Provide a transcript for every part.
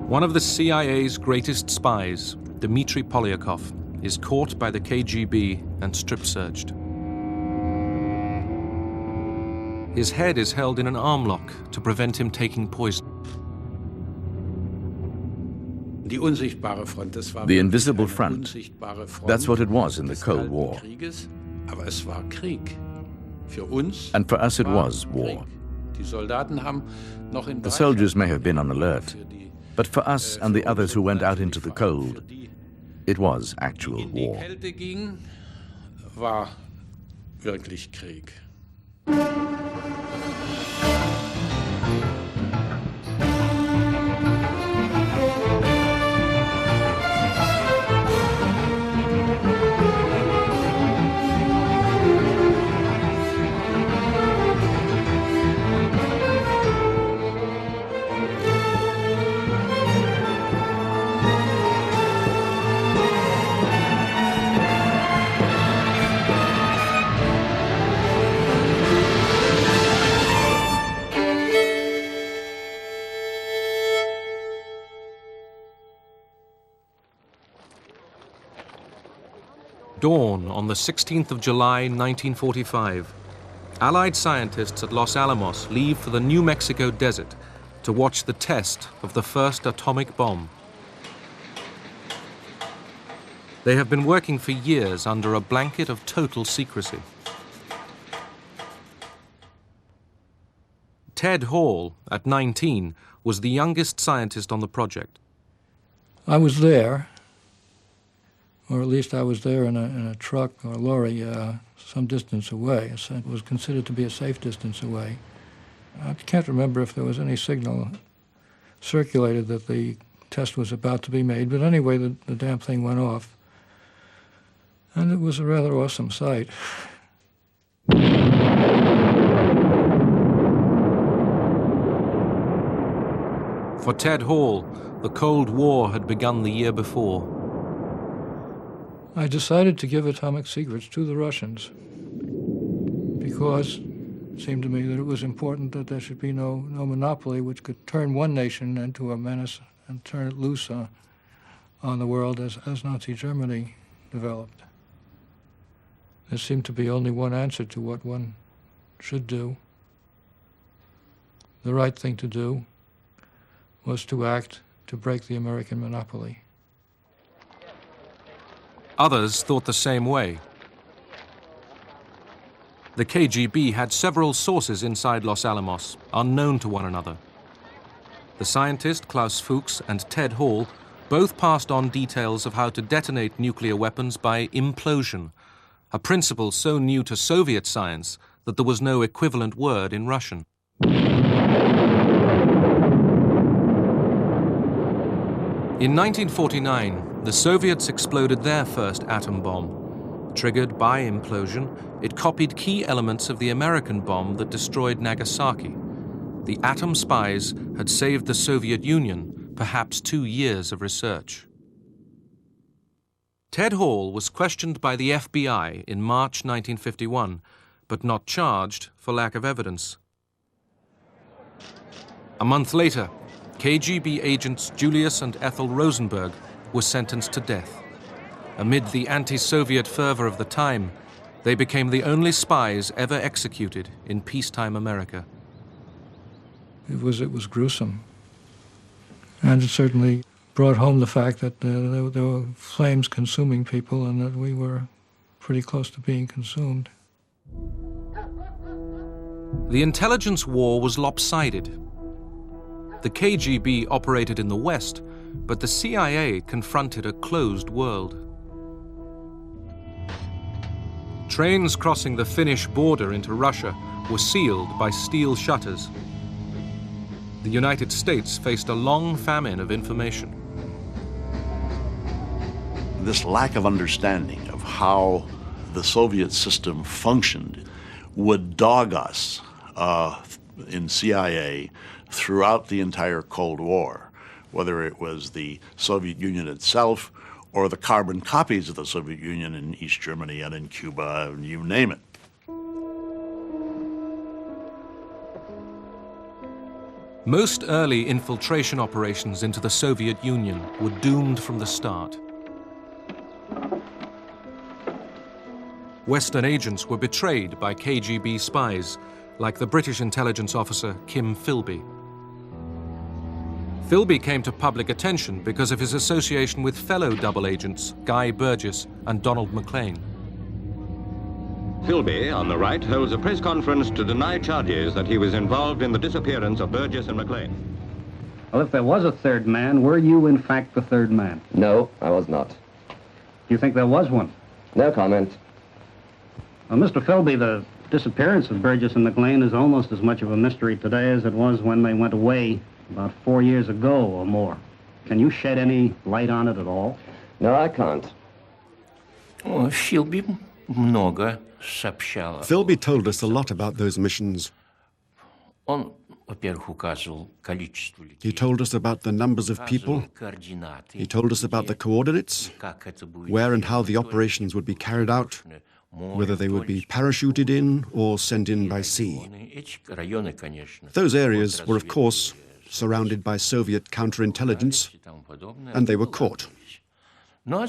One of the CIA's greatest spies, Dmitry Polyakov, is caught by the KGB and strip-searched. His head is held in an arm lock to prevent him taking poison. The invisible front, that's what it was in the Cold War. And for us it was war. The soldiers may have been on alert, but for us and the others who went out into the cold, it was actual war. Dawn on the 16th of July, 1945. Allied scientists at Los Alamos leave for the New Mexico desert to watch the test of the first atomic bomb. They have been working for years under a blanket of total secrecy. Ted Hall, at 19, was the youngest scientist on the project. I was there, or at least I was there in a truck or a lorry some distance away. It was considered to be a safe distance away. I can't remember if there was any signal circulated that the test was about to be made, but anyway, the damn thing went off. And it was a rather awesome sight. For Ted Hall, the Cold War had begun the year before. I decided to give atomic secrets to the Russians because it seemed to me that it was important that there should be no monopoly which could turn one nation into a menace and turn it loose on the world as Nazi Germany developed. There seemed to be only one answer to what one should do. The right thing to do was to act to break the American monopoly. Others thought the same way. The KGB had several sources inside Los Alamos, unknown to one another. The scientist Klaus Fuchs and Ted Hall both passed on details of how to detonate nuclear weapons by implosion, a principle so new to Soviet science that there was no equivalent word in Russian. In 1949, the Soviets exploded their first atom bomb. Triggered by implosion, it copied key elements of the American bomb that destroyed Nagasaki. The atom spies had saved the Soviet Union perhaps 2 years of research. Ted Hall was questioned by the FBI in March 1951, but not charged for lack of evidence. A month later, KGB agents Julius and Ethel Rosenberg were sentenced to death. Amid the anti-Soviet fervor of the time, they became the only spies ever executed in peacetime America. It was gruesome. And it certainly brought home the fact that there were flames consuming people and that we were pretty close to being consumed. The intelligence war was lopsided. The KGB operated in the West, but the CIA confronted a closed world. Trains crossing the Finnish border into Russia were sealed by steel shutters. The United States faced a long famine of information. This lack of understanding of how the Soviet system functioned would dog us in CIA throughout the entire Cold War, whether it was the Soviet Union itself or the carbon copies of the Soviet Union in East Germany and in Cuba, and you name it. Most early infiltration operations into the Soviet Union were doomed from the start. Western agents were betrayed by KGB spies, like the British intelligence officer Kim Philby. Philby came to public attention because of his association with fellow double agents Guy Burgess and Donald MacLean. Philby, on the right, holds a press conference to deny charges that he was involved in the disappearance of Burgess and MacLean. Well, if there was a third man, were you in fact the third man? No, I was not. Do you think there was one? No comment. Well, Mr. Philby, the disappearance of Burgess and MacLean is almost as much of a mystery today as it was when they went away about 4 years ago or more. Can you shed any light on it at all? No, I can't. Philby много сообщал. Philby told us a lot about those missions. Он, во-первых, указывал количество людей. He told us about the numbers of people. He told us about the coordinates, where and how the operations would be carried out, whether they would be parachuted in or sent in by sea. Those areas were, of course, surrounded by Soviet counterintelligence, and they were caught. The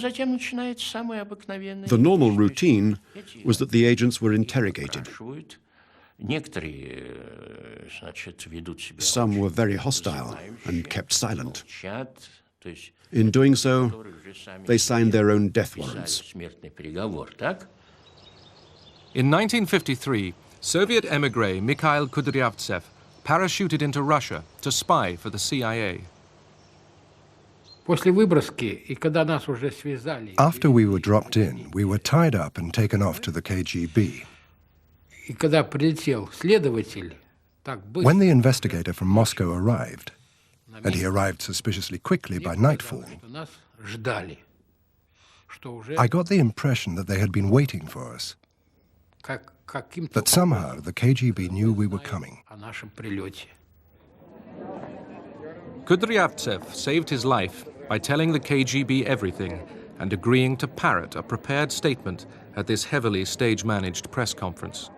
normal routine was that the agents were interrogated. Some were very hostile and kept silent. In doing so, they signed their own death warrants. In 1953, Soviet émigré Mikhail Kudryavtsev parachuted into Russia to spy for the CIA. After we were dropped in, we were tied up and taken off to the KGB. When the investigator from Moscow arrived, and he arrived suspiciously quickly by nightfall, I got the impression that they had been waiting for us, that somehow the KGB knew we were coming. Kudryavtsev saved his life by telling the KGB everything and agreeing to parrot a prepared statement at this heavily stage-managed press conference.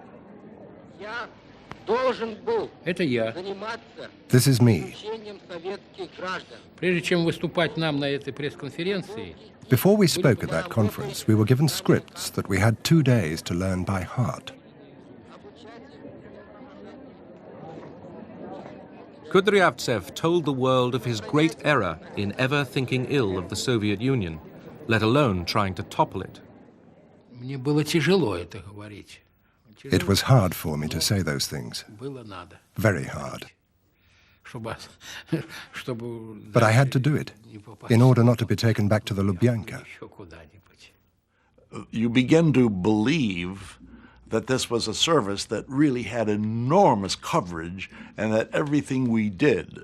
This is me. Before we spoke at that conference, we were given scripts that we had 2 days to learn by heart. Kudryavtsev told the world of his great error in ever thinking ill of the Soviet Union, let alone trying to topple it. It was hard for me to say those things. Very hard. But I had to do it, in order not to be taken back to the Lubyanka. You begin to believe that this was a service that really had enormous coverage and that everything we did,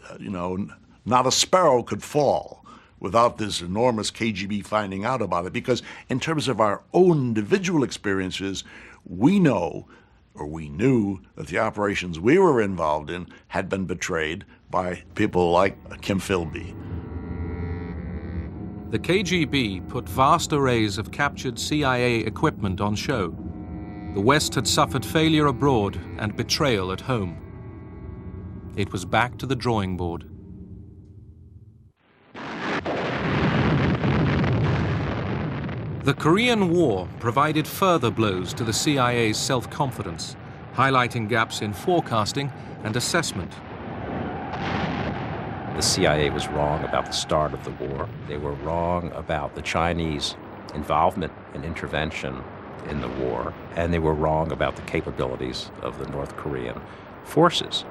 not a sparrow could fall without this enormous KGB finding out about it. Because in terms of our own individual experiences, we know, or we knew, that the operations we were involved in had been betrayed by people like Kim Philby. The KGB put vast arrays of captured CIA equipment on show. The West had suffered failure abroad and betrayal at home. It was back to the drawing board. The Korean War provided further blows to the CIA's self-confidence, highlighting gaps in forecasting and assessment. The CIA was wrong about the start of the war. They were wrong about the Chinese involvement and intervention in the war, and they were wrong about the capabilities of the North Korean forces.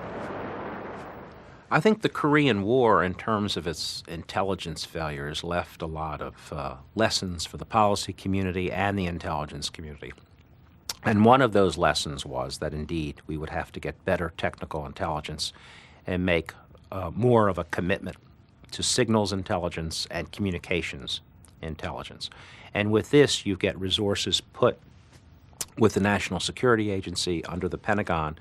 I think the Korean War, in terms of its intelligence failures, left a lot of lessons for the policy community and the intelligence community. And one of those lessons was that, indeed, we would have to get better technical intelligence and make more of a commitment to signals intelligence and communications intelligence. And with this, you get resources put with the National Security Agency under the Pentagon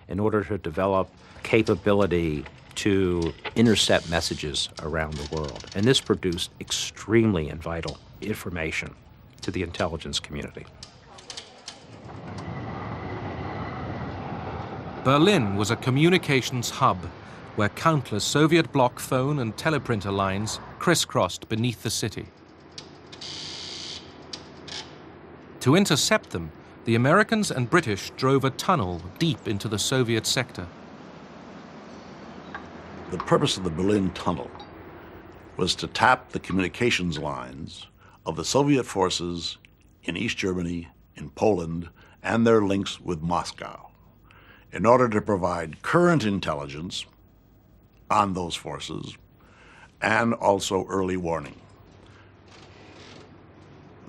in order to develop capability to intercept messages around the world. And this produced extremely and vital information to the intelligence community. Berlin was a communications hub, where countless Soviet bloc phone and teleprinter lines crisscrossed beneath the city. To intercept them, the Americans and British drove a tunnel deep into the Soviet sector. The purpose of the Berlin Tunnel was to tap the communications lines of the Soviet forces in East Germany, in Poland, and their links with Moscow, in order to provide current intelligence on those forces and also early warning.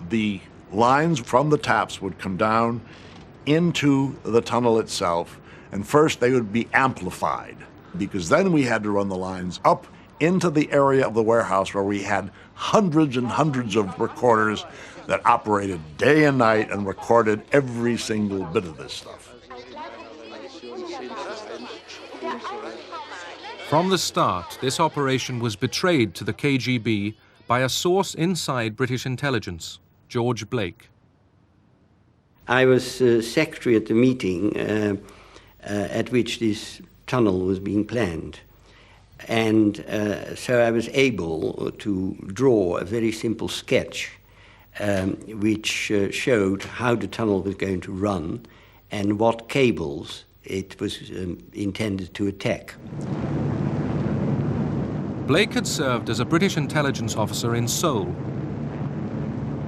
The lines from the taps would come down into the tunnel itself, and first they would be amplified, because then we had to run the lines up into the area of the warehouse where we had hundreds and hundreds of recorders that operated day and night and recorded every single bit of this stuff. From the start, this operation was betrayed to the KGB by a source inside British intelligence, George Blake. I was secretary at the meeting at which this tunnel was being planned. And so I was able to draw a very simple sketch which showed how the tunnel was going to run and what cables it was intended to attack. Blake had served as a British intelligence officer in Seoul.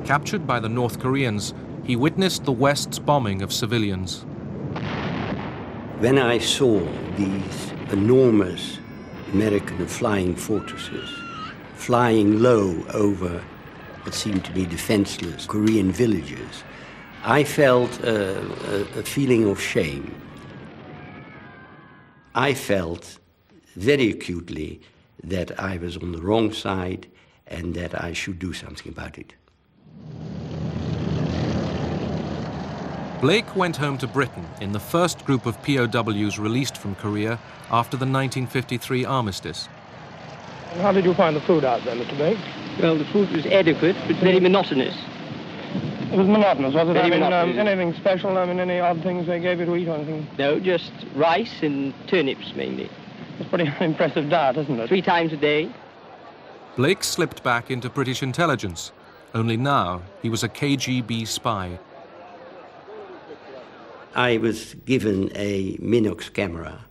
Captured by the North Koreans, he witnessed the West's bombing of civilians. When I saw these enormous American flying fortresses flying low over what seemed to be defenseless Korean villages, I felt a feeling of shame. I felt very acutely that I was on the wrong side and that I should do something about it. Blake went home to Britain in the first group of POWs released from Korea after the 1953 armistice. How did you find the food out there, Mr. Blake? Well, the food was adequate, but very monotonous. It was monotonous, was it? Very monotonous. Anything special? I mean, any odd things they gave you to eat or anything? No, just rice and turnips mainly. It's pretty impressive diet, isn't it? 3 times a day. Blake slipped back into British intelligence, only now he was a KGB spy. I was given a Minox camera,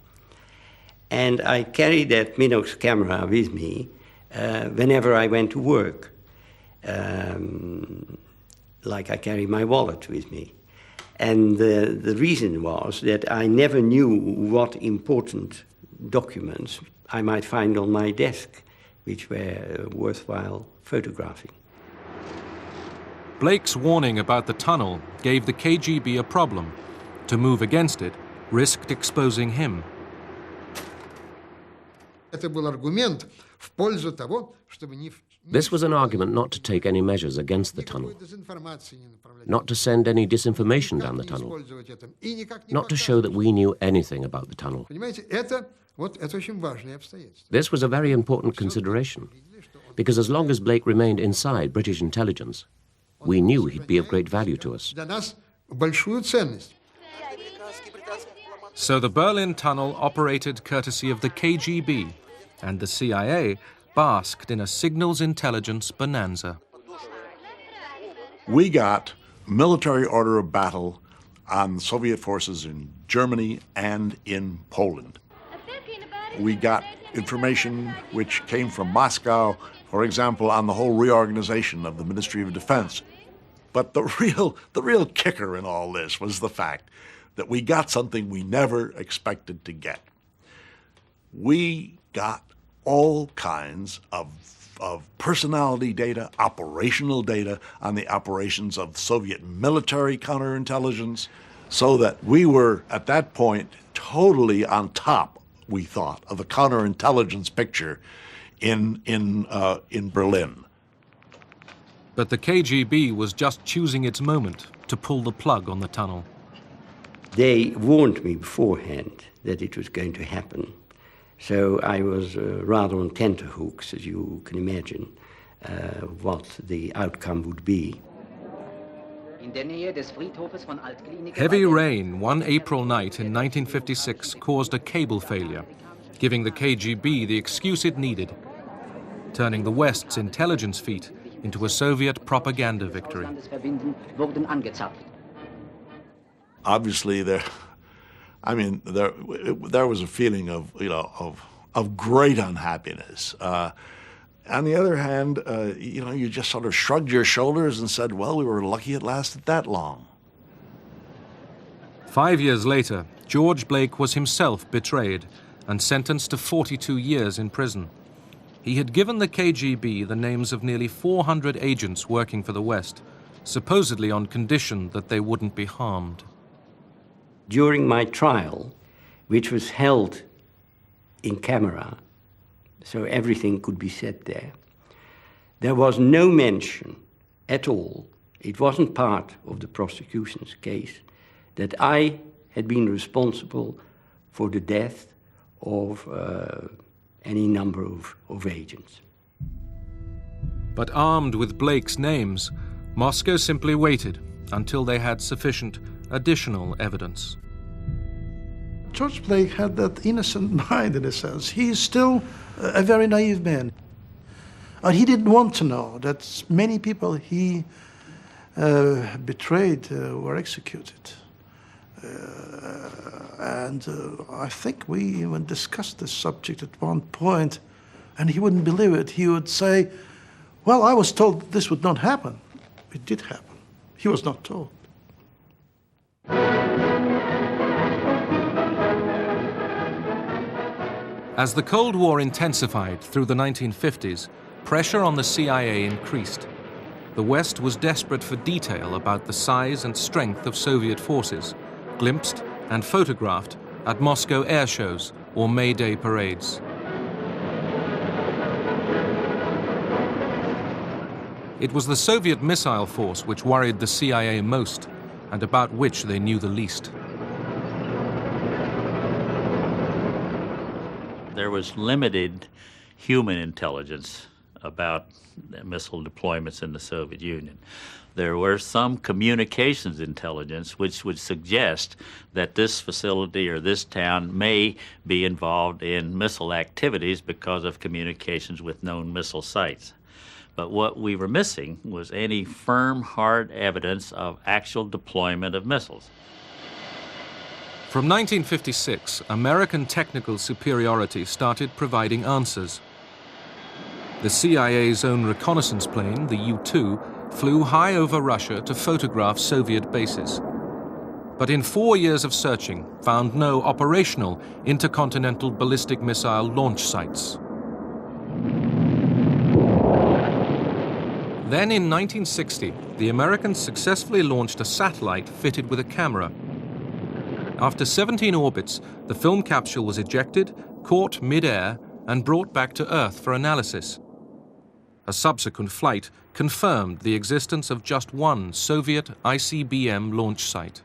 and I carried that Minox camera with me whenever I went to work, like I carry my wallet with me. And the reason was that I never knew what important documents I might find on my desk, which were worthwhile photographing. Blake's warning about the tunnel gave the KGB a problem. To move against it risked exposing him. This was an argument not to take any measures against the tunnel, not to send any disinformation down the tunnel, not to show that we knew anything about the tunnel. This was a very important consideration, because as long as Blake remained inside British intelligence, we knew he'd be of great value to us. So the Berlin Tunnel operated courtesy of the KGB, and the CIA basked in a signals intelligence bonanza. We got military order of battle on Soviet forces in Germany and in Poland. We got information which came from Moscow, for example, on the whole reorganization of the Ministry of Defense. But the real kicker in all this was the fact that we got something we never expected to get. We got all kinds of personality data, operational data on the operations of Soviet military counterintelligence, so that we were, at that point, totally on top, we thought, of the counterintelligence picture in Berlin. But the KGB was just choosing its moment to pull the plug on the tunnel. They warned me beforehand that it was going to happen. So I was rather on tenterhooks, as you can imagine, what the outcome would be. Heavy rain one April night in 1956 caused a cable failure, giving the KGB the excuse it needed, turning the West's intelligence feat into a Soviet propaganda victory. Obviously, there was a feeling of great unhappiness. On the other hand, you just sort of shrugged your shoulders and said, well, we were lucky it lasted that long. 5 years later, George Blake was himself betrayed and sentenced to 42 years in prison. He had given the KGB the names of nearly 400 agents working for the West, supposedly on condition that they wouldn't be harmed. During my trial, which was held in camera, so everything could be said there was no mention at all, it wasn't part of the prosecution's case, that I had been responsible for the death of any number of agents. But armed with Blake's names, Moscow simply waited until they had sufficient additional evidence. George Blake had that innocent mind, in a sense. He is still a very naive man. And he didn't want to know that many people he betrayed were executed. I think we even discussed this subject at one point, and he wouldn't believe it. He would say, well, I was told this would not happen. It did happen. He was not told. As the Cold War intensified through the 1950s, pressure on the CIA increased. The West was desperate for detail about the size and strength of Soviet forces, glimpsed and photographed at Moscow air shows or May Day parades. It was the Soviet missile force which worried the CIA most, and about which they knew the least. There was limited human intelligence about missile deployments in the Soviet Union. There were some communications intelligence which would suggest that this facility or this town may be involved in missile activities because of communications with known missile sites. But what we were missing was any firm, hard evidence of actual deployment of missiles. From 1956, American technical superiority started providing answers. The CIA's own reconnaissance plane, the U-2, flew high over Russia to photograph Soviet bases. But in 4 years of searching, found no operational intercontinental ballistic missile launch sites. Then in 1960, the Americans successfully launched a satellite fitted with a camera. After 17 orbits, the film capsule was ejected, caught mid-air, and brought back to Earth for analysis. A subsequent flight confirmed the existence of just one Soviet ICBM launch site.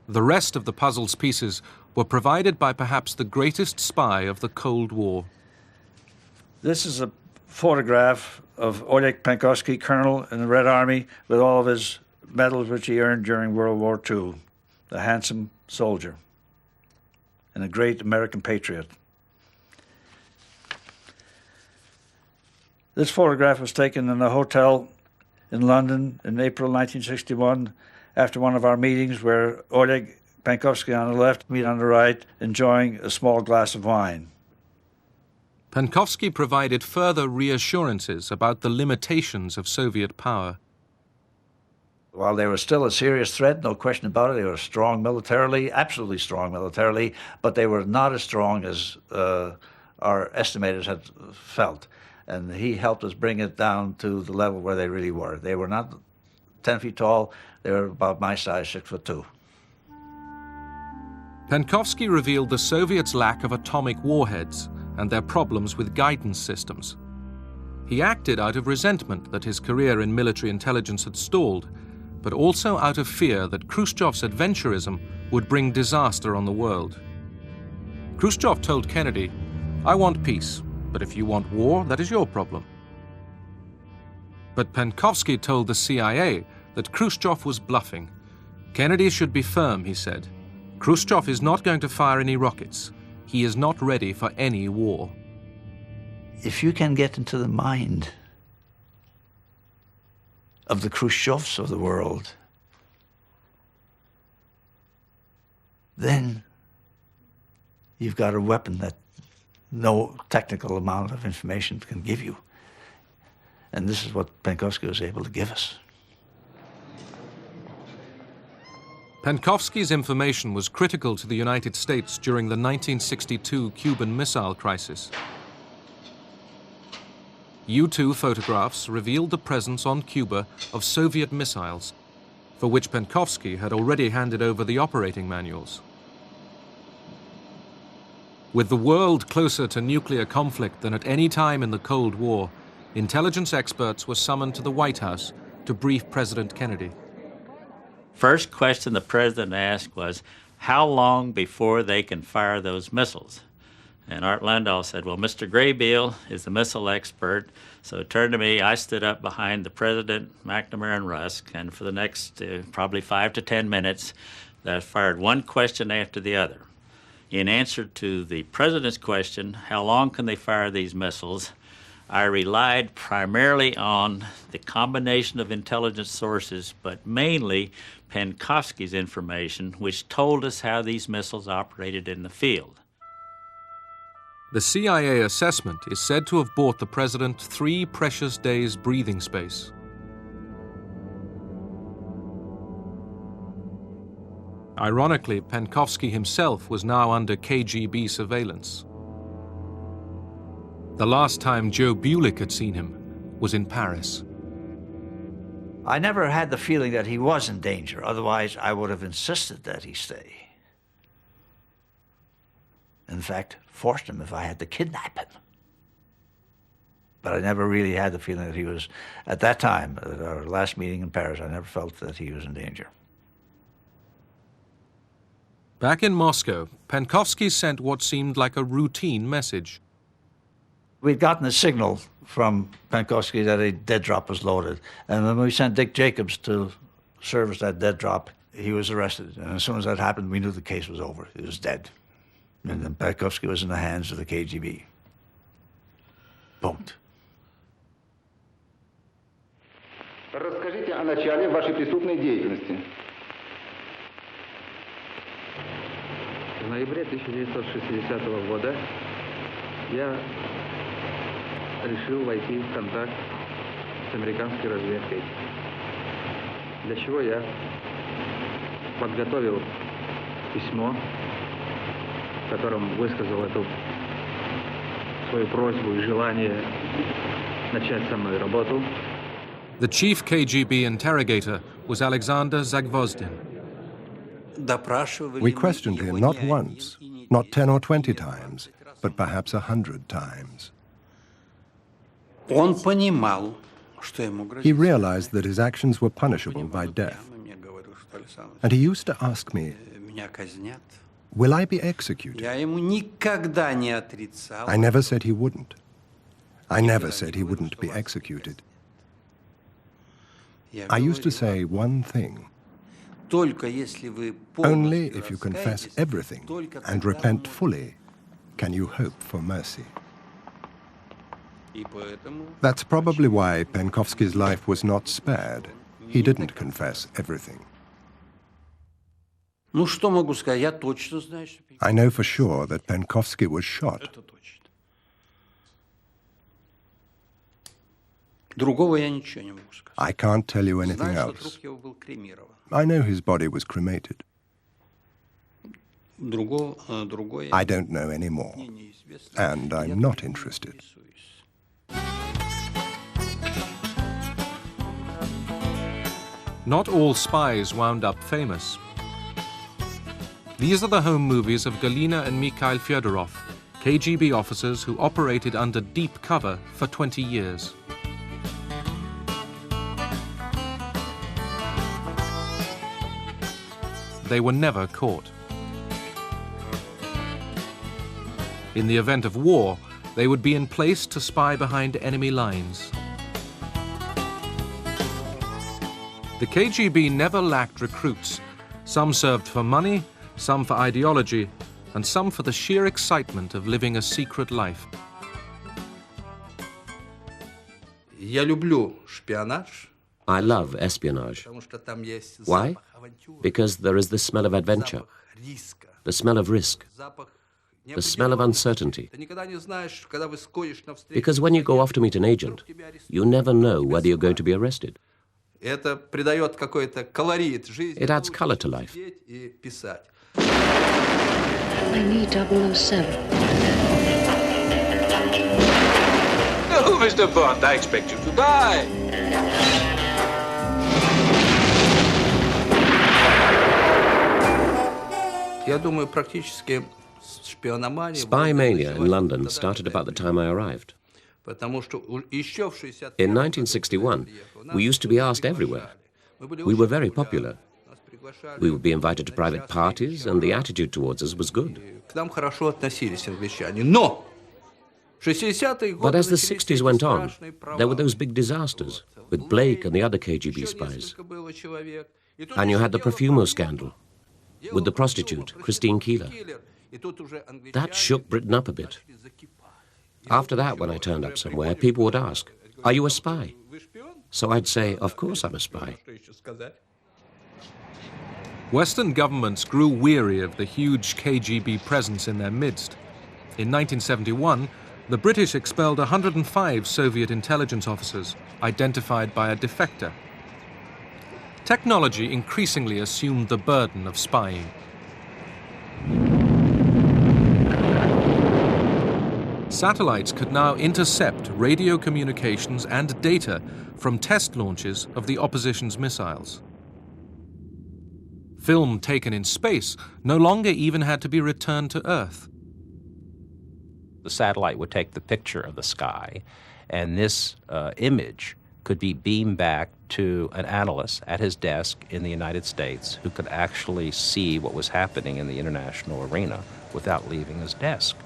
The rest of the puzzle's pieces were provided by perhaps the greatest spy of the Cold War. This is a photograph of Oleg Penkovsky, colonel in the Red Army, with all of his medals which he earned during World War II. A handsome soldier and a great American patriot. This photograph was taken in a hotel in London in April 1961 after one of our meetings, where Oleg Penkovsky on the left, me on the right, enjoying a small glass of wine. Penkovsky provided further reassurances about the limitations of Soviet power. While they were still a serious threat, no question about it, they were strong militarily, absolutely strong militarily, but they were not as strong as our estimators had felt. And he helped us bring it down to the level where they really were. They were not 10 feet tall, they were about my size, 6'2". Penkovsky revealed the Soviets' lack of atomic warheads and their problems with guidance systems. He acted out of resentment that his career in military intelligence had stalled, but also out of fear that Khrushchev's adventurism would bring disaster on the world. Khrushchev told Kennedy, "I want peace, but if you want war, that is your problem." But Penkovsky told the CIA that Khrushchev was bluffing. Kennedy should be firm, he said. Khrushchev is not going to fire any rockets. he is not ready for any war. If you can get into the mind of the Khrushchevs of the world, then you've got a weapon that no technical amount of information can give you. And this is what Penkovsky was able to give us. Penkovsky's information was critical to the United States during the 1962 Cuban Missile Crisis. U-2 photographs revealed the presence on Cuba of Soviet missiles, for which Penkovsky had already handed over the operating manuals. With the world closer to nuclear conflict than at any time in the Cold War, intelligence experts were summoned to the White House to brief President Kennedy. First question the president asked was, how long before they can fire those missiles? And Art Landau said, well, Mr. Graybeal is the missile expert, so it turned to me. I stood up behind the president, McNamara, and Rusk, and for the next probably 5 to 10 minutes, I fired one question after the other. In answer to the president's question, how long can they fire these missiles, I relied primarily on the combination of intelligence sources, but mainly Penkovsky's information, which told us how these missiles operated in the field. The CIA assessment is said to have bought the president 3 precious days' breathing space. Ironically, Penkovsky himself was now under KGB surveillance. The last time Joe Bulick had seen him was in Paris. I never had the feeling that he was in danger. Otherwise, I would have insisted that he stay. In fact, forced him if I had to kidnap him. But I never really had the feeling that he was, at that time, at our last meeting in Paris, I never felt that he was in danger. Back in Moscow, Penkovsky sent what seemed like a routine message. We'd gotten a signal from Penkovsky that a dead drop was loaded. And when we sent Dick Jacobs to service that dead drop, he was arrested. And as soon as that happened, we knew the case was over. He was dead. And then Penkovsky was in the hands of the KGB. Punkt. Расскажите о начале вашей преступной деятельности. В ноябре 1960 года я решил войти в контакт с американской разведкой, для чего я подготовил письмо, в котором высказал эту свою просьбу и желание начать со мной работу. The chief KGB interrogator was Alexander Zagvozdin. We questioned him not once, not 10 or 20 times, but perhaps 100 times. He realized that his actions were punishable by death. And he used to ask me, will I be executed? I never said he wouldn't. I never said he wouldn't be executed. I used to say one thing. Only if you confess everything and repent fully can you hope for mercy. That's probably why Penkovsky's life was not spared. He didn't confess everything. I know for sure that Penkovsky was shot. I can't tell you anything else. I know his body was cremated. I don't know any more, and I'm not interested. Not all spies wound up famous. These are the home movies of Galina and Mikhail Fyodorov, KGB officers who operated under deep cover for 20 years. They were never caught. In the event of war, they would be in place to spy behind enemy lines. The KGB never lacked recruits. Some served for money, some for ideology, and some for the sheer excitement of living a secret life. I love espionage. Why? Because there is the smell of adventure, the smell of risk, the smell of uncertainty. Because when you go off to meet an agent, you never know whether you're going to be arrested. It adds color to life. I need 007. No, Mr. Bond, I expect you to die. Spy mania in London started about the time I arrived. In 1961, we used to be asked everywhere. We were very popular. We would be invited to private parties, and the attitude towards us was good. But as the 60s went on, there were those big disasters with Blake and the other KGB spies. And you had the Profumo scandal with the prostitute, Christine Keeler. That shook Britain up a bit. After that, when I turned up somewhere, people would ask, "Are you a spy?" So I'd say, "Of course I'm a spy." Western governments grew weary of the huge KGB presence in their midst. In 1971, the British expelled 105 Soviet intelligence officers, identified by a defector. Technology increasingly assumed the burden of spying. Satellites could now intercept radio communications and data from test launches of the opposition's missiles. Film taken in space no longer even had to be returned to Earth. The satellite would take the picture of the sky, and this image could be beamed back to an analyst at his desk in the United States who could actually see what was happening in the international arena without leaving his desk.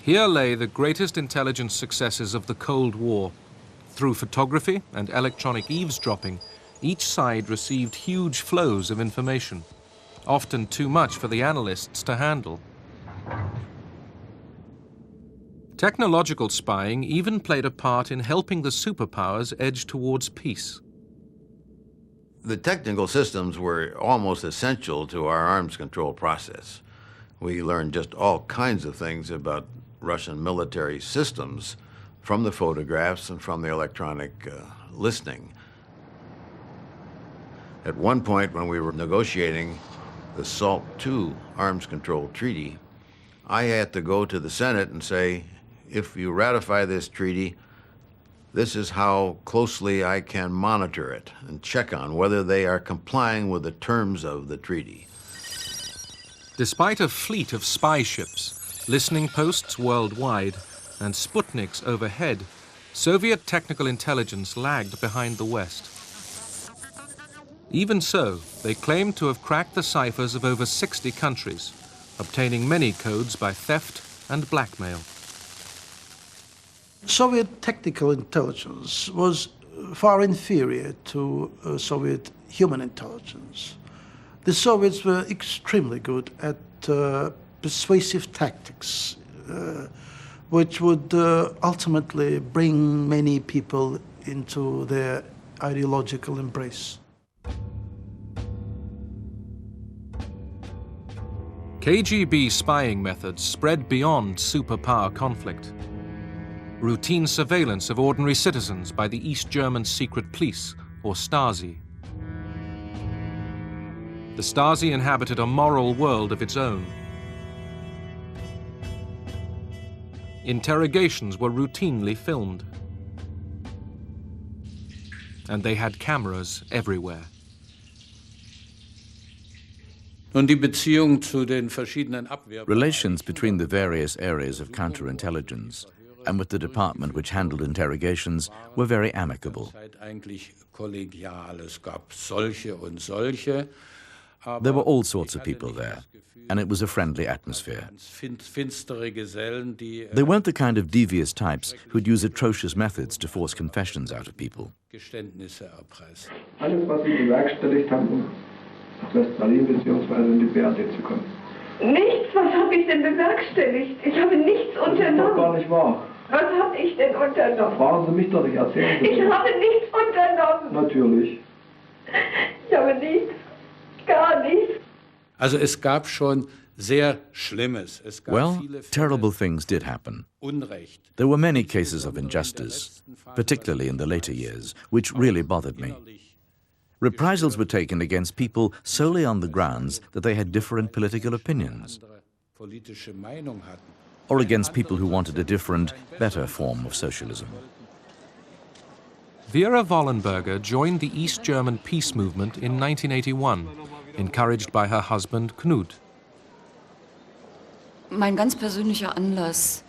Here lay the greatest intelligence successes of the Cold War. Through photography and electronic eavesdropping, each side received huge flows of information, often too much for the analysts to handle. Technological spying even played a part in helping the superpowers edge towards peace. The technical systems were almost essential to our arms control process. We learned just all kinds of things about Russian military systems from the photographs and from the electronic listening. At one point, when we were negotiating the SALT II arms control treaty, I had to go to the Senate and say, if you ratify this treaty, this is how closely I can monitor it and check on whether they are complying with the terms of the treaty. Despite a fleet of spy ships, listening posts worldwide, and Sputniks overhead, Soviet technical intelligence lagged behind the West. Even so, they claimed to have cracked the ciphers of over 60 countries, obtaining many codes by theft and blackmail. Soviet technical intelligence was far inferior to Soviet human intelligence. The Soviets were extremely good at persuasive tactics, which would ultimately bring many people into their ideological embrace. KGB spying methods spread beyond superpower conflict. Routine surveillance of ordinary citizens by the East German secret police, or Stasi. The Stasi inhabited a moral world of its own. Interrogations were routinely filmed. And they had cameras everywhere. Relations between the various areas of counterintelligence and with the department which handled interrogations were very amicable. There were all sorts of people there, and it was a friendly atmosphere. They weren't the kind of devious types who'd use atrocious methods to force confessions out of people. West-Berlin bzw. in die BRD zu kommen. Nichts? Was habe ich denn bewerkstelligt? Ich habe nichts Das ist unternommen. doch gar nicht wahr. Was habe ich denn unternommen? Fragen Sie mich doch nicht, erzählen Sie Ich mir. habe nichts unternommen. Natürlich. Ich habe nichts. Gar nichts. Also es gab schon sehr Schlimmes. Es gab Well, viele Fälle terrible things did happen. Unrecht. There were many cases of injustice, particularly in the later years, which really bothered me. Reprisals were taken against people solely on the grounds that they had different political opinions, Politische Meinung hatten. or against people who wanted a different, better form of socialism. Vera Wollenberger joined the East German peace movement in 1981, encouraged by her husband Knut. Mein ganz persönlicher Anlass,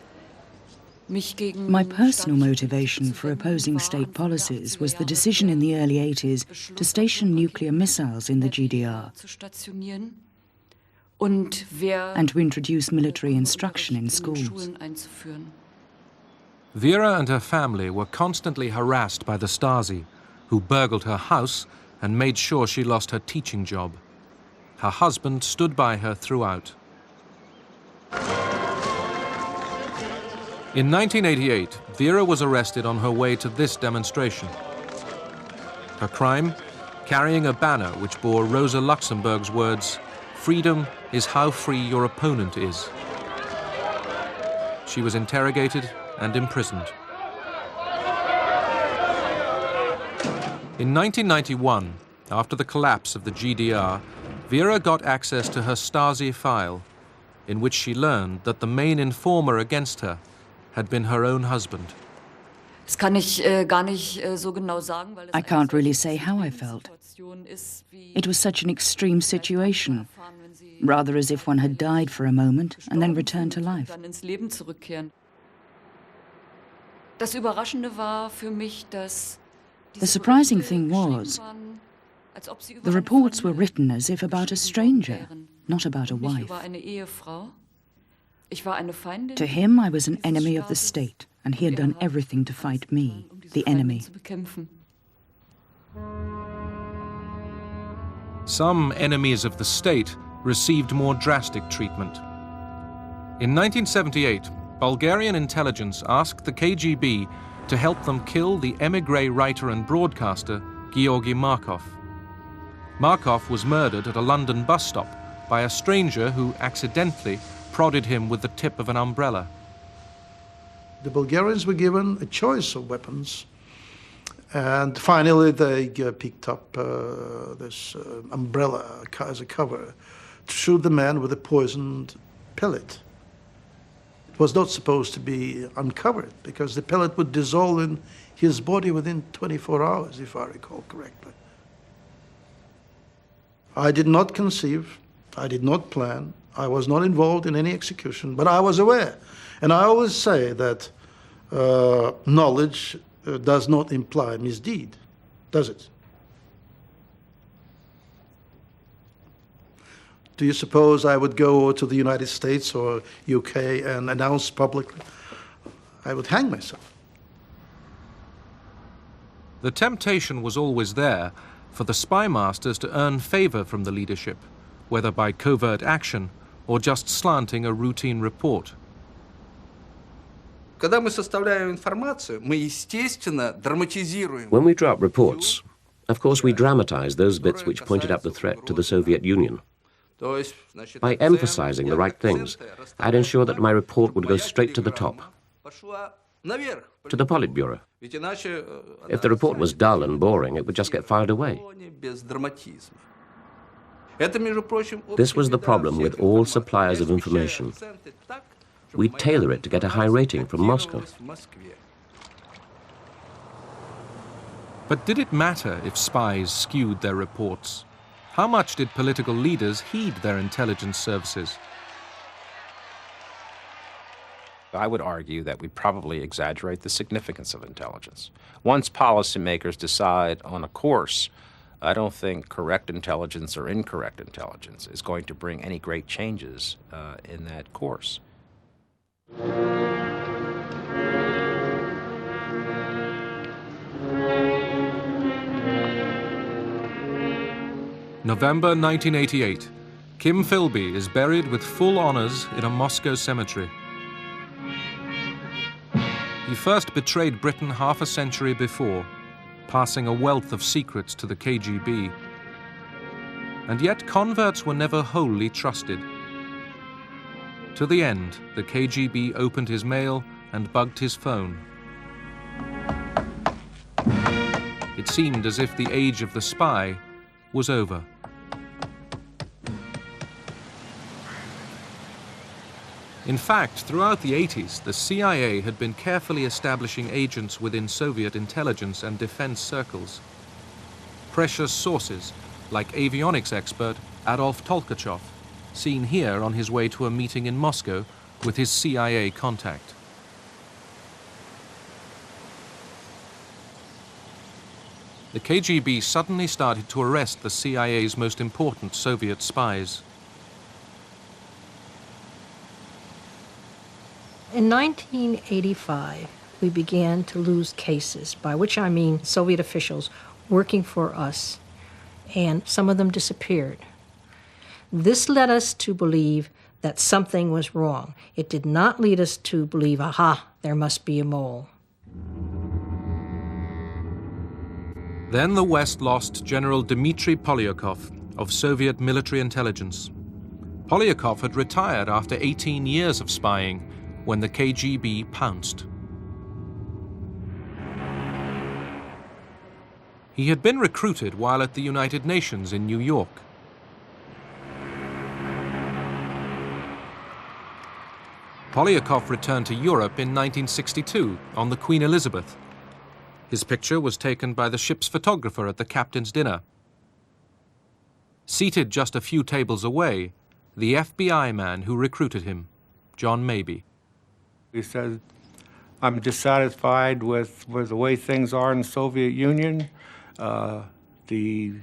mich gegen My personal motivation for opposing state policies was the decision in the early 80s to station nuclear missiles in the GDR zu stationieren und wer and to introduce military instruction in schools. Schulen einzuführen. Vera and her family were constantly harassed by the Stasi, who burgled her house and made sure she lost her teaching job. Her husband stood by her throughout. In 1988, Vera was arrested on her way to this demonstration. Her crime? Carrying a banner which bore Rosa Luxemburg's words, "Freedom is how free your opponent is." She was interrogated and imprisoned. In 1991, after the collapse of the GDR, Vera got access to her Stasi file, in which she learned that the main informer against her had been her own husband. Das kann ich gar nicht so genau sagen, weil es I can't really say how I felt. It was such an extreme situation, rather as if one had died for a moment and then returned to life. dann ins Leben zurückkehren. Das Überraschende war für mich, dass The surprising thing was, the reports were written as if about a stranger, not about a ich wife. war eine Ehefrau. Ich war eine Feindin. To him, I was an enemy of the state, and he had done everything to fight me, the enemy. zu bekämpfen. Some enemies of the state received more drastic treatment. In 1978, Bulgarian intelligence asked the KGB to help them kill the émigré writer and broadcaster Georgy Markov. Markov was murdered at a London bus stop by a stranger who accidentally prodded him with the tip of an umbrella. The Bulgarians were given a choice of weapons, and finally they picked up this umbrella as a cover to shoot the man with a poisoned pellet. It was not supposed to be uncovered because the pellet would dissolve in his body within 24 hours, if I recall correctly. I did not conceive, I did not plan, I was not involved in any execution, but I was aware. And I always say that knowledge does not imply misdeed, does it? Do you suppose I would go to the United States or UK and announce publicly? I would hang myself. The temptation was always there for the spy masters to earn favor from the leadership, whether by covert action or just slanting a routine report. Когда мы составляем информацию, мы, естественно, драматизируем. When we draw up reports, of course we dramatize those bits which pointed out the threat to the Soviet Union. By emphasizing the right things, I'd ensure that my report would go straight to the top, to the Politburo. If the report was dull and boring, it would just get filed away. This was the problem with all suppliers of information. We tailor it to get a high rating from Moscow. But did it matter if spies skewed their reports? How much did political leaders heed their intelligence services? I would argue that we probably exaggerate the significance of intelligence. Once policymakers decide on a course, I don't think correct intelligence or incorrect intelligence is going to bring any great changes in that course. November 1988. Kim Philby is buried with full honors in a Moscow cemetery. He first betrayed Britain half a century before, passing a wealth of secrets to the KGB. And yet converts were never wholly trusted. To the end, the KGB opened his mail and bugged his phone. It seemed as if the age of the spy was over. In fact, throughout the 80s, the CIA had been carefully establishing agents within Soviet intelligence and defense circles. Precious sources, like avionics expert Adolf Tolkachev, seen here on his way to a meeting in Moscow with his CIA contact. The KGB suddenly started to arrest the CIA's most important Soviet spies. In 1985, we began to lose cases, by which I mean Soviet officials working for us, and some of them disappeared. This led us to believe that something was wrong. It did not lead us to believe, aha, there must be a mole. Then the West lost General Dmitry Polyakov of Soviet military intelligence. Polyakov had retired after 18 years of spying when the KGB pounced. He had been recruited while at the United Nations in New York. Polyakov returned to Europe in 1962 on the Queen Elizabeth. His picture was taken by the ship's photographer at the captain's dinner. Seated just a few tables away, the FBI man who recruited him, John Mabey. He said, I'm dissatisfied with the way things are in the Soviet Union. The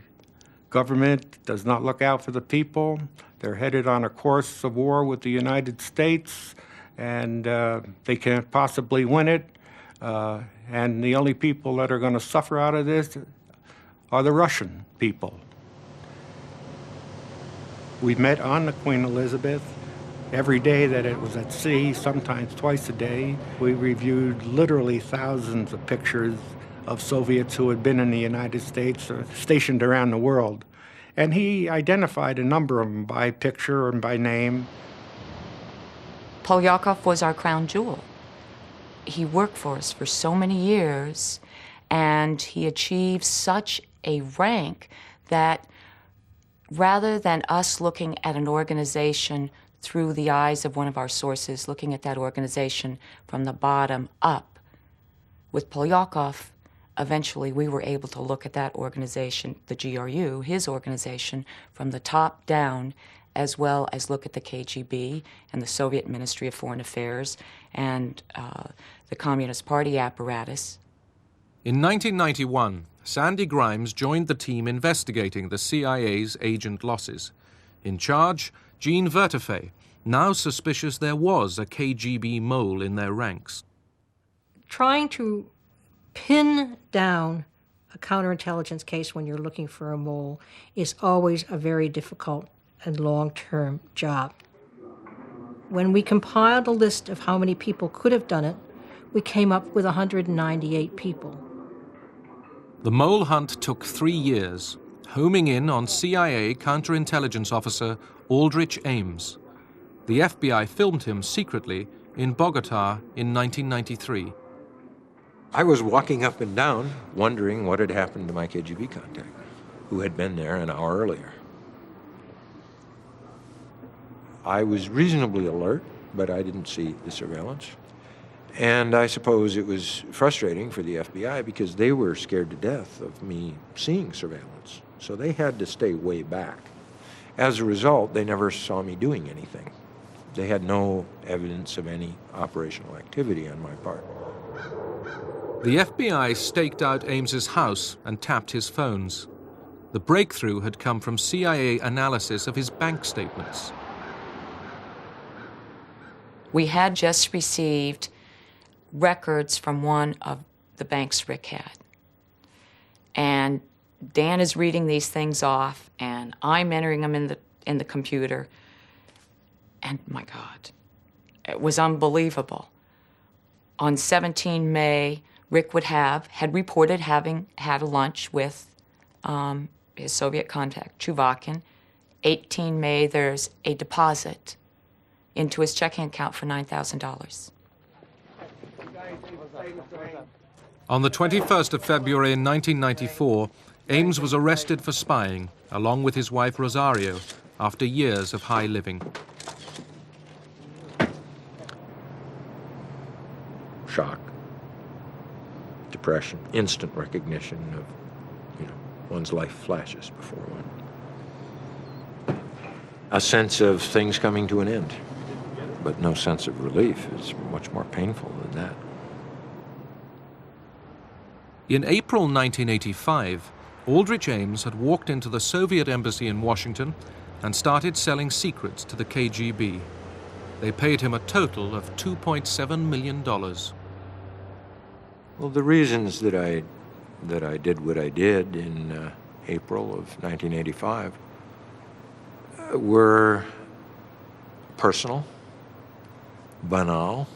government does not look out for the people. They're headed on a course of war with the United States, and they can't possibly win it. And the only people that are going to suffer out of this are the Russian people. We met on the Queen Elizabeth every day that it was at sea, sometimes twice a day. We reviewed literally thousands of pictures of Soviets who had been in the United States or stationed around the world. And he identified a number of them by picture and by name. Polyakov was our crown jewel. He worked for us for so many years, and he achieved such a rank that rather than us looking at an organization through the eyes of one of our sources, looking at that organization from the bottom up, with Polyakov, eventually we were able to look at that organization, the GRU, his organization, from the top down, as well as look at the KGB and the Soviet Ministry of Foreign Affairs and the Communist Party apparatus. In 1991, Sandy Grimes joined the team investigating the CIA's agent losses. In charge, Jean Vertefeuille, now suspicious there was a KGB mole in their ranks. Trying to pin down a counterintelligence case when you're looking for a mole is always a very difficult and long-term job. When we compiled a list of how many people could have done it, we came up with 198 people. The mole hunt took 3 years, homing in on CIA counterintelligence officer Aldrich Ames. The FBI filmed him secretly in Bogota in 1993. I was walking up and down, wondering what had happened to my KGB contact, who had been there an hour earlier. I was reasonably alert, but I didn't see the surveillance. And I suppose it was frustrating for the FBI because they were scared to death of me seeing surveillance. So they had to stay way back. As a result, they never saw me doing anything. They had no evidence of any operational activity on my part. The FBI staked out Ames's house and tapped his phones. The breakthrough had come from CIA analysis of his bank statements. We had just received records from one of the banks Rick had. And Dan is reading these things off, and I'm entering them in the computer. And my God, it was unbelievable. On 17 May, Rick had reported having had a lunch with his Soviet contact, Chuvakin. 18 May, there's a deposit into his checking account for $9,000. On the 21st of February in 1994, Ames was arrested for spying, along with his wife Rosario, after years of high living. Shock, depression, instant recognition of, one's life flashes before one. A sense of things coming to an end, but no sense of relief. It's much more painful than that. In April 1985, Aldrich Ames had walked into the Soviet embassy in Washington and started selling secrets to the KGB. They paid him a total of $2.7 million. Well, the reasons that I did what I did in April of 1985 were personal, banal,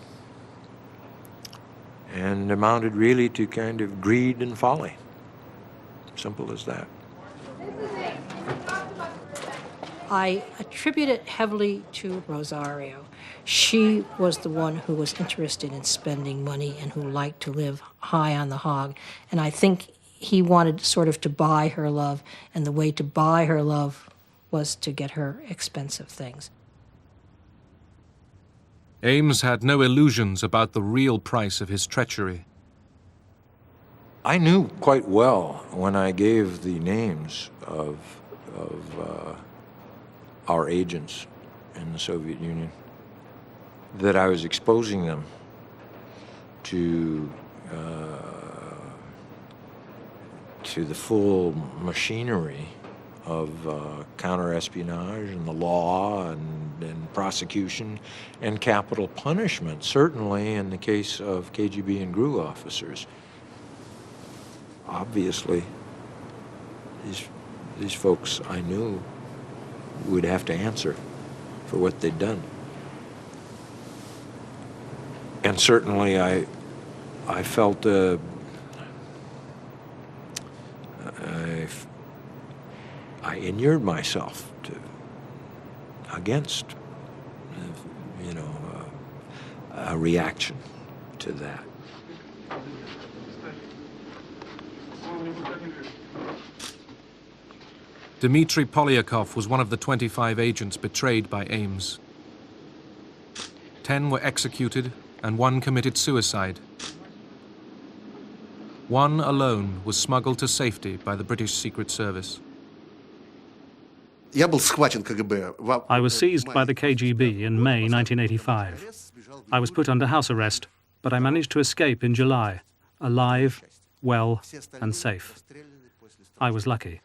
and amounted really to kind of greed and folly. Simple as that. I attribute it heavily to Rosario. She was the one who was interested in spending money and who liked to live high on the hog. And I think he wanted sort of to buy her love, and the way to buy her love was to get her expensive things. Ames had no illusions about the real price of his treachery. I knew quite well when I gave the names of our agents in the Soviet Union that I was exposing them to the full machinery of counter-espionage and the law and prosecution and capital punishment, certainly in the case of KGB and GRU officers. Obviously, these folks I knew would have to answer for what they'd done. And certainly I felt I inured myself against, a reaction to that. Dmitry Polyakov was one of the 25 agents betrayed by Ames. 10 were executed and 1 committed suicide. 1 alone was smuggled to safety by the British Secret Service. I was seized by the KGB in May 1985. I was put under house arrest, but I managed to escape in July, alive, well, and safe. I was lucky.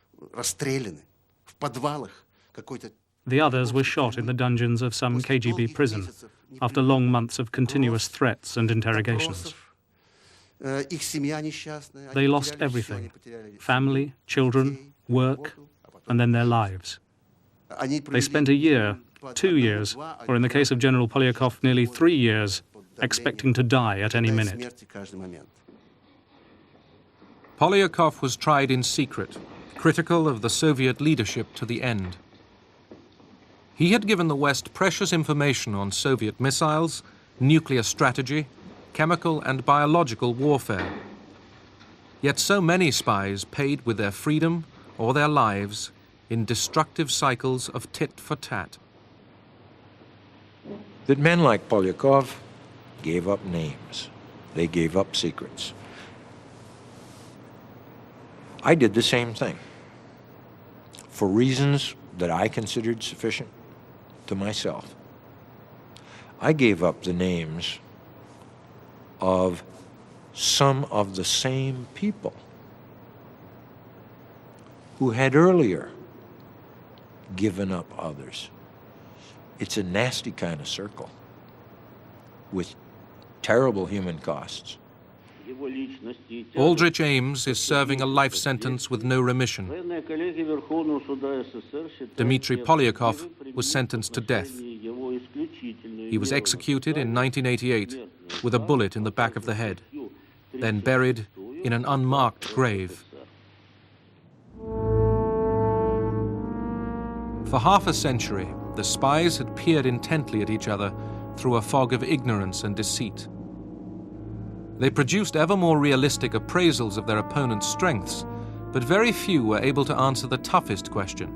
The others were shot in the dungeons of some KGB prison after long months of continuous threats and interrogations. They lost everything: family, children, work, and then their lives. They spent a year, 2 years, or in the case of General Polyakov, nearly 3 years, expecting to die at any minute. Polyakov was tried in secret, critical of the Soviet leadership to the end. He had given the West precious information on Soviet missiles, nuclear strategy, chemical and biological warfare. Yet so many spies paid with their freedom or their lives in destructive cycles of tit for tat. That men like Polyakov gave up names. They gave up secrets. I did the same thing for reasons that I considered sufficient to myself. I gave up the names of some of the same people who had earlier given up others. It's a nasty kind of circle with terrible human costs. Aldrich Ames is serving a life sentence with no remission. Dmitry Polyakov was sentenced to death. He was executed in 1988 with a bullet in the back of the head, then buried in an unmarked grave. For half a century, the spies had peered intently at each other through a fog of ignorance and deceit. They produced ever more realistic appraisals of their opponent's strengths, but very few were able to answer the toughest question: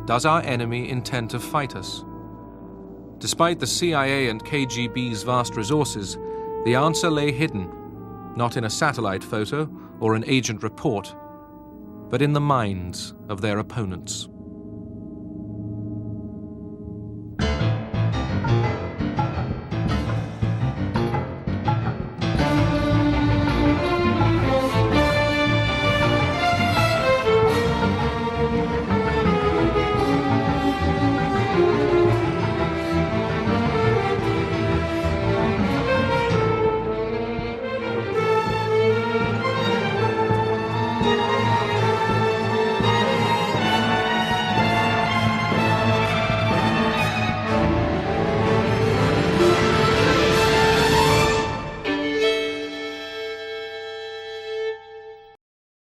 does our enemy intend to fight us? Despite the CIA and KGB's vast resources, the answer lay hidden, not in a satellite photo or an agent report, but in the minds of their opponents.